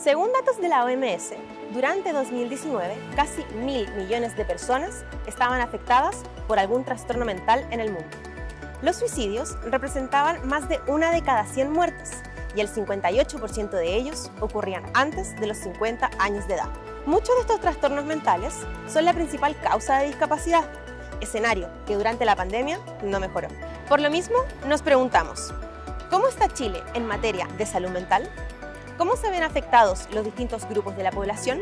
Según datos de la OMS, durante 2019, casi 1.000 millones de personas estaban afectadas por algún trastorno mental en el mundo. Los suicidios representaban más de 1 de cada 100 muertes y el 58% de ellos ocurrían antes de los 50 años de edad. Muchos de estos trastornos mentales son la principal causa de discapacidad, escenario que durante la pandemia no mejoró. Por lo mismo, nos preguntamos, ¿cómo está Chile en materia de salud mental? ¿Cómo se ven afectados los distintos grupos de la población?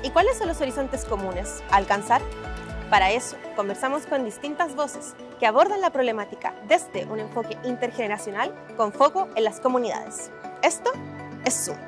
¿Y cuáles son los horizontes comunes a alcanzar? Para eso, conversamos con distintas voces que abordan la problemática desde un enfoque intergeneracional con foco en las comunidades. Esto es Zoom.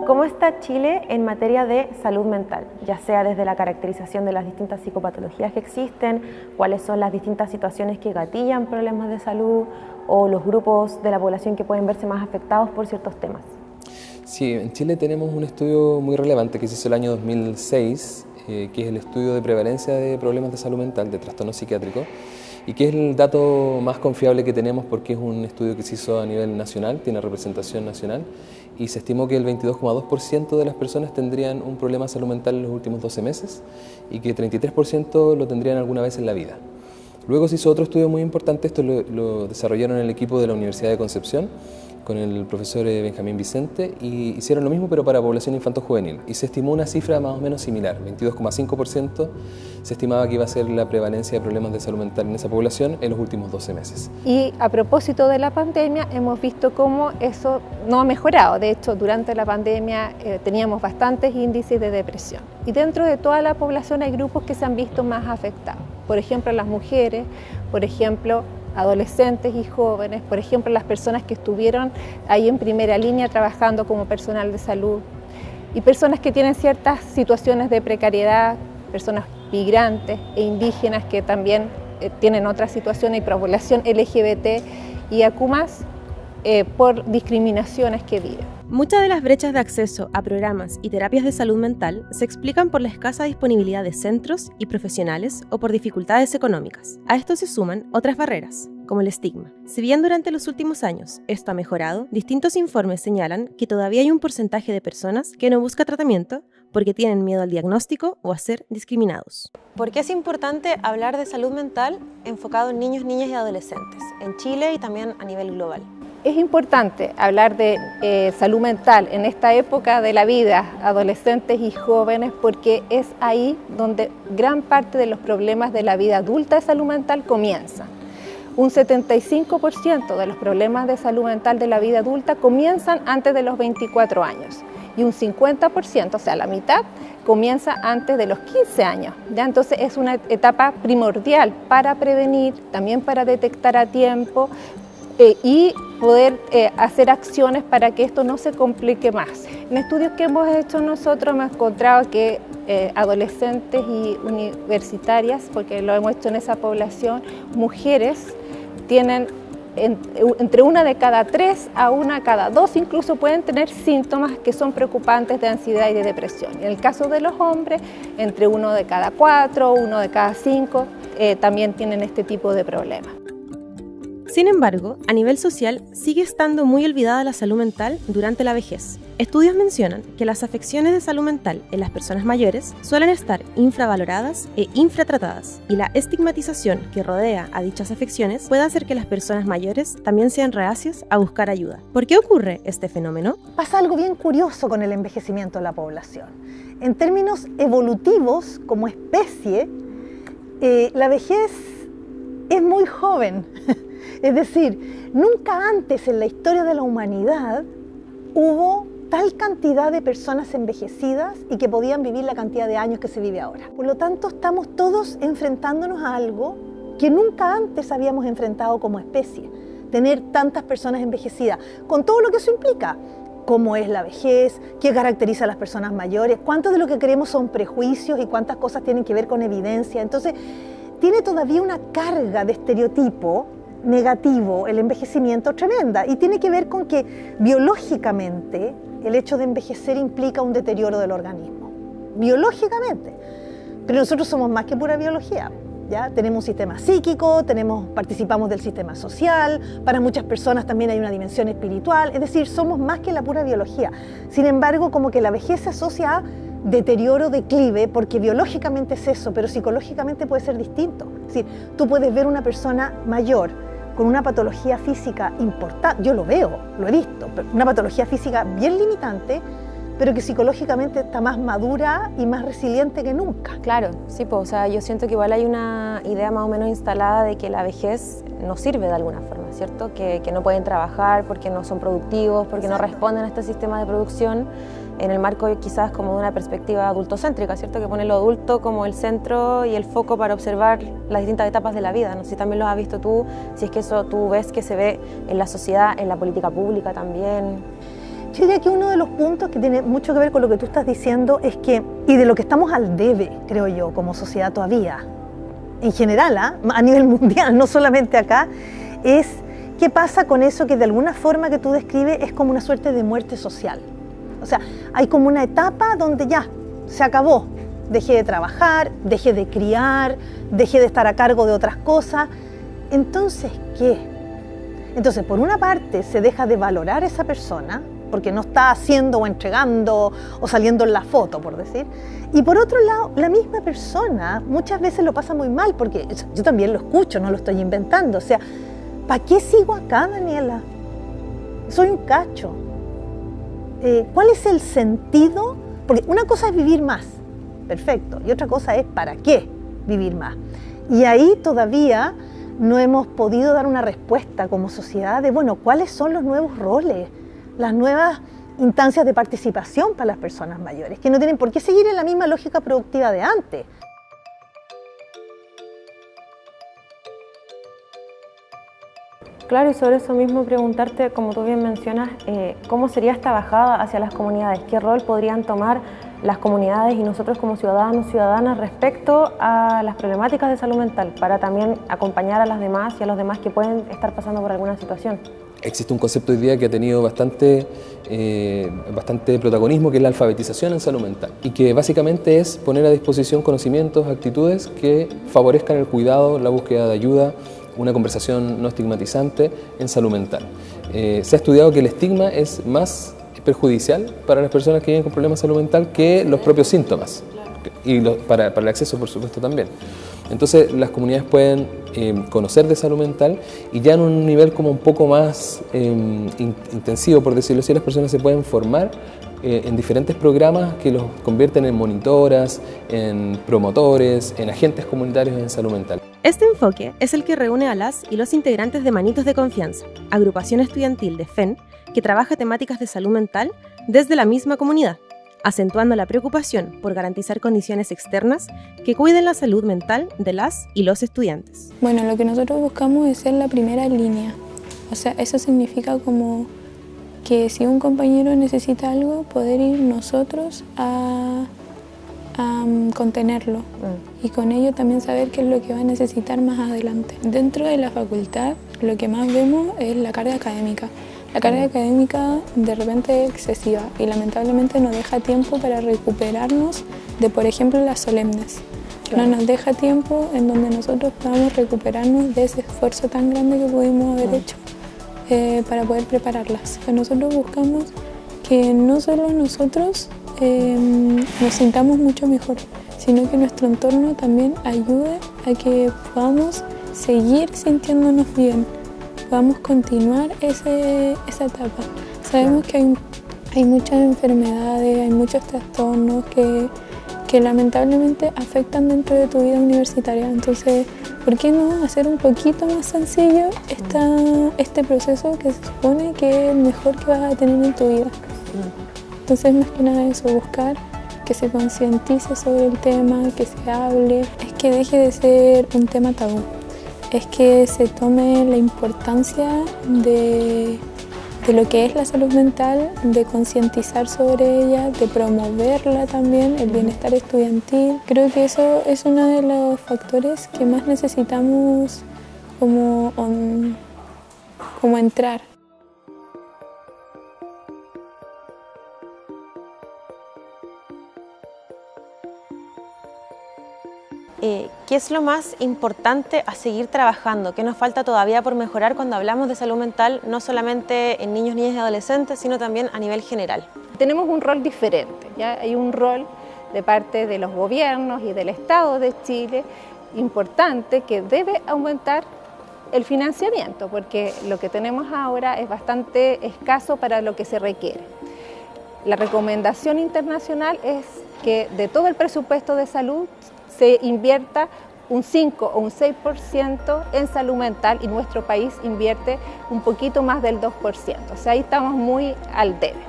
¿Cómo está Chile en materia de salud mental? Ya sea desde la caracterización de las distintas psicopatologías que existen, cuáles son las distintas situaciones que gatillan problemas de salud o los grupos de la población que pueden verse más afectados por ciertos temas. Sí, en Chile tenemos un estudio muy relevante que se hizo el año 2006, que es el estudio de prevalencia de problemas de salud mental, de trastorno psiquiátrico, y que es el dato más confiable que tenemos porque es un estudio que se hizo a nivel nacional, tiene representación nacional, y se estimó que el 22,2% de las personas tendrían un problema de salud mental en los últimos 12 meses y que 33% lo tendrían alguna vez en la vida. Luego se hizo otro estudio muy importante, esto lo desarrollaron el equipo de la Universidad de Concepción, con el profesor Benjamín Vicente, y hicieron lo mismo pero para población infanto-juvenil y se estimó una cifra más o menos similar, 22,5% se estimaba que iba a ser la prevalencia de problemas de salud mental en esa población en los últimos 12 meses. Y a propósito de la pandemia hemos visto cómo eso no ha mejorado, de hecho durante la pandemia teníamos bastantes índices de depresión y dentro de toda la población hay grupos que se han visto más afectados, por ejemplo las mujeres, por ejemplo adolescentes y jóvenes, por ejemplo las personas que estuvieron ahí en primera línea trabajando como personal de salud y personas que tienen ciertas situaciones de precariedad, personas migrantes e indígenas que también tienen otras situaciones y población LGBT y AQ+, por discriminaciones que viven. Muchas de las brechas de acceso a programas y terapias de salud mental se explican por la escasa disponibilidad de centros y profesionales o por dificultades económicas. A esto se suman otras barreras, como el estigma. Si bien durante los últimos años esto ha mejorado, distintos informes señalan que todavía hay un porcentaje de personas que no busca tratamiento porque tienen miedo al diagnóstico o a ser discriminados. ¿Por qué es importante hablar de salud mental enfocado en niños, niñas y adolescentes, en Chile y también a nivel global? Es importante hablar de salud mental en esta época de la vida, adolescentes y jóvenes, porque es ahí donde gran parte de los problemas de la vida adulta de salud mental comienzan. Un 75% de los problemas de salud mental de la vida adulta comienzan antes de los 24 años y un 50%, o sea la mitad, comienza antes de los 15 años. ¿Ya? Entonces es una etapa primordial para prevenir, también para detectar a tiempo, y poder hacer acciones para que esto no se complique más. En estudios que hemos hecho nosotros hemos encontrado que adolescentes y universitarias, porque lo hemos hecho en esa población, mujeres tienen entre 1 de cada 3 a 1 de cada 2 incluso pueden tener síntomas que son preocupantes de ansiedad y de depresión. En el caso de los hombres, entre 1 de cada 4, 1 de cada 5 también tienen este tipo de problemas. Sin embargo, a nivel social sigue estando muy olvidada la salud mental durante la vejez. Estudios mencionan que las afecciones de salud mental en las personas mayores suelen estar infravaloradas e infratratadas, y la estigmatización que rodea a dichas afecciones puede hacer que las personas mayores también sean reacias a buscar ayuda. ¿Por qué ocurre este fenómeno? Pasa algo bien curioso con el envejecimiento de la población. En términos evolutivos, como especie, la vejez es muy joven. Es decir, nunca antes en la historia de la humanidad hubo tal cantidad de personas envejecidas y que podían vivir la cantidad de años que se vive ahora. Por lo tanto, estamos todos enfrentándonos a algo que nunca antes habíamos enfrentado como especie. Tener tantas personas envejecidas, con todo lo que eso implica. Cómo es la vejez, qué caracteriza a las personas mayores, cuánto de lo que creemos son prejuicios y cuántas cosas tienen que ver con evidencia. Entonces, tiene todavía una carga de estereotipo negativo el envejecimiento tremenda, y tiene que ver con que biológicamente el hecho de envejecer implica un deterioro del organismo, biológicamente, pero nosotros somos más que pura biología. ¿Ya? Tenemos un sistema psíquico, participamos del sistema social, para muchas personas también hay una dimensión espiritual, es decir, somos más que la pura biología. Sin embargo, como que la vejez se asocia a deterioro, declive, porque biológicamente es eso, pero psicológicamente puede ser distinto. Es decir, tú puedes ver una persona mayor con una patología física importante, yo lo veo, lo he visto, una patología física bien limitante, pero que psicológicamente está más madura y más resiliente que nunca. Claro, sí, pues, o sea, yo siento que igual hay una idea más o menos instalada de que la vejez no sirve de alguna forma, ¿cierto? Que no pueden trabajar porque no son productivos, porque Exacto. no responden a este sistema de producción, en el marco quizás como de una perspectiva adultocéntrica, ¿cierto? Que pone lo adulto como el centro y el foco para observar las distintas etapas de la vida. No sé si también lo has visto tú, si es que eso tú ves que se ve en la sociedad, en la política pública también. Yo diría que uno de los puntos que tiene mucho que ver con lo que tú estás diciendo es que, y de lo que estamos al debe, creo yo, como sociedad todavía, en general, a nivel mundial, no solamente acá, es qué pasa con eso que de alguna forma que tú describes es como una suerte de muerte social. O sea, hay como una etapa donde ya se acabó, dejé de trabajar, dejé de criar, dejé de estar a cargo de otras cosas. Entonces, ¿qué? Entonces, por una parte, se deja de valorar a esa persona, porque no está haciendo o entregando o saliendo en la foto, por decir. Y por otro lado, la misma persona muchas veces lo pasa muy mal, porque yo también lo escucho, no lo estoy inventando. O sea, ¿para qué sigo acá, Daniela? Soy un cacho. ¿Cuál es el sentido? Porque una cosa es vivir más, perfecto, y otra cosa es ¿para qué vivir más? Y ahí todavía no hemos podido dar una respuesta como sociedad de, bueno, ¿cuáles son los nuevos roles? Las nuevas instancias de participación para las personas mayores, que no tienen por qué seguir en la misma lógica productiva de antes. Claro, y sobre eso mismo preguntarte, como tú bien mencionas, ¿cómo sería esta bajada hacia las comunidades? ¿Qué rol podrían tomar las comunidades y nosotros como ciudadanos, ciudadanas respecto a las problemáticas de salud mental para también acompañar a las demás y a los demás que pueden estar pasando por alguna situación? Existe un concepto hoy día que ha tenido bastante protagonismo, que es la alfabetización en salud mental, y que básicamente es poner a disposición conocimientos, actitudes que favorezcan el cuidado, la búsqueda de ayuda, una conversación no estigmatizante en salud mental. Se ha estudiado que el estigma es más perjudicial para las personas que viven con problemas de salud mental que los propios síntomas, y para el acceso, por supuesto, también. Entonces las comunidades pueden conocer de salud mental, y ya en un nivel como un poco más intensivo, por decirlo así, las personas se pueden formar en diferentes programas que los convierten en monitoras, en promotores, en agentes comunitarios en salud mental. Este enfoque es el que reúne a las y los integrantes de Manitos de Confianza, agrupación estudiantil de FEN que trabaja temáticas de salud mental desde la misma comunidad, acentuando la preocupación por garantizar condiciones externas que cuiden la salud mental de las y los estudiantes. Bueno, lo que nosotros buscamos es ser la primera línea. O sea, eso significa como que si un compañero necesita algo, poder ir nosotros a contenerlo y con ello también saber qué es lo que va a necesitar más adelante. Dentro de la facultad, lo que más vemos es la carga académica. La carga académica de repente es excesiva y lamentablemente no deja tiempo para recuperarnos de, por ejemplo, las solemnes. Claro. No nos deja tiempo en donde nosotros podamos recuperarnos de ese esfuerzo tan grande que pudimos haber hecho para poder prepararlas. Nosotros buscamos que no solo nosotros nos sintamos mucho mejor, sino que nuestro entorno también ayude a que podamos seguir sintiéndonos bien, podamos continuar esa etapa. Sabemos que hay muchas enfermedades, hay muchos trastornos que lamentablemente afectan dentro de tu vida universitaria. Entonces, ¿por qué no hacer un poquito más sencillo este proceso que se supone que es el mejor que vas a tener en tu vida? Entonces, más que nada eso, buscar que se concientice sobre el tema, que se hable, es que deje de ser un tema tabú, es que se tome la importancia de lo que es la salud mental, de concientizar sobre ella, de promoverla también, el bienestar estudiantil. Creo que eso es uno de los factores que más necesitamos como entrar. ¿Qué es lo más importante a seguir trabajando? ¿Qué nos falta todavía por mejorar cuando hablamos de salud mental, no solamente en niños, niñas y adolescentes, sino también a nivel general? Tenemos un rol diferente, ¿ya? Hay un rol de parte de los gobiernos y del Estado de Chile importante que debe aumentar el financiamiento, porque lo que tenemos ahora es bastante escaso para lo que se requiere. La recomendación internacional es que de todo el presupuesto de salud se invierta un 5 o un 6% en salud mental y nuestro país invierte un poquito más del 2%, o sea, ahí estamos muy al debe.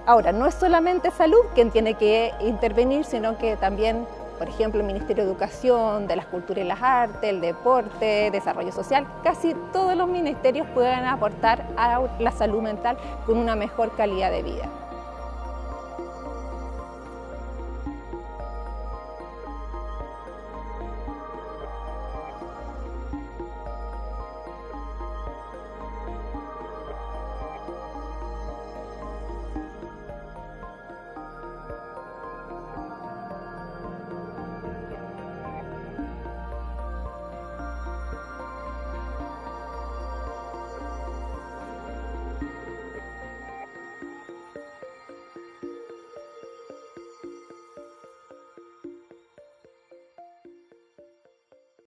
Ahora, no es solamente salud quien tiene que intervenir, sino que también, por ejemplo, el Ministerio de Educación, de las Culturas y las Artes, el Deporte, Desarrollo Social, casi todos los ministerios pueden aportar a la salud mental con una mejor calidad de vida.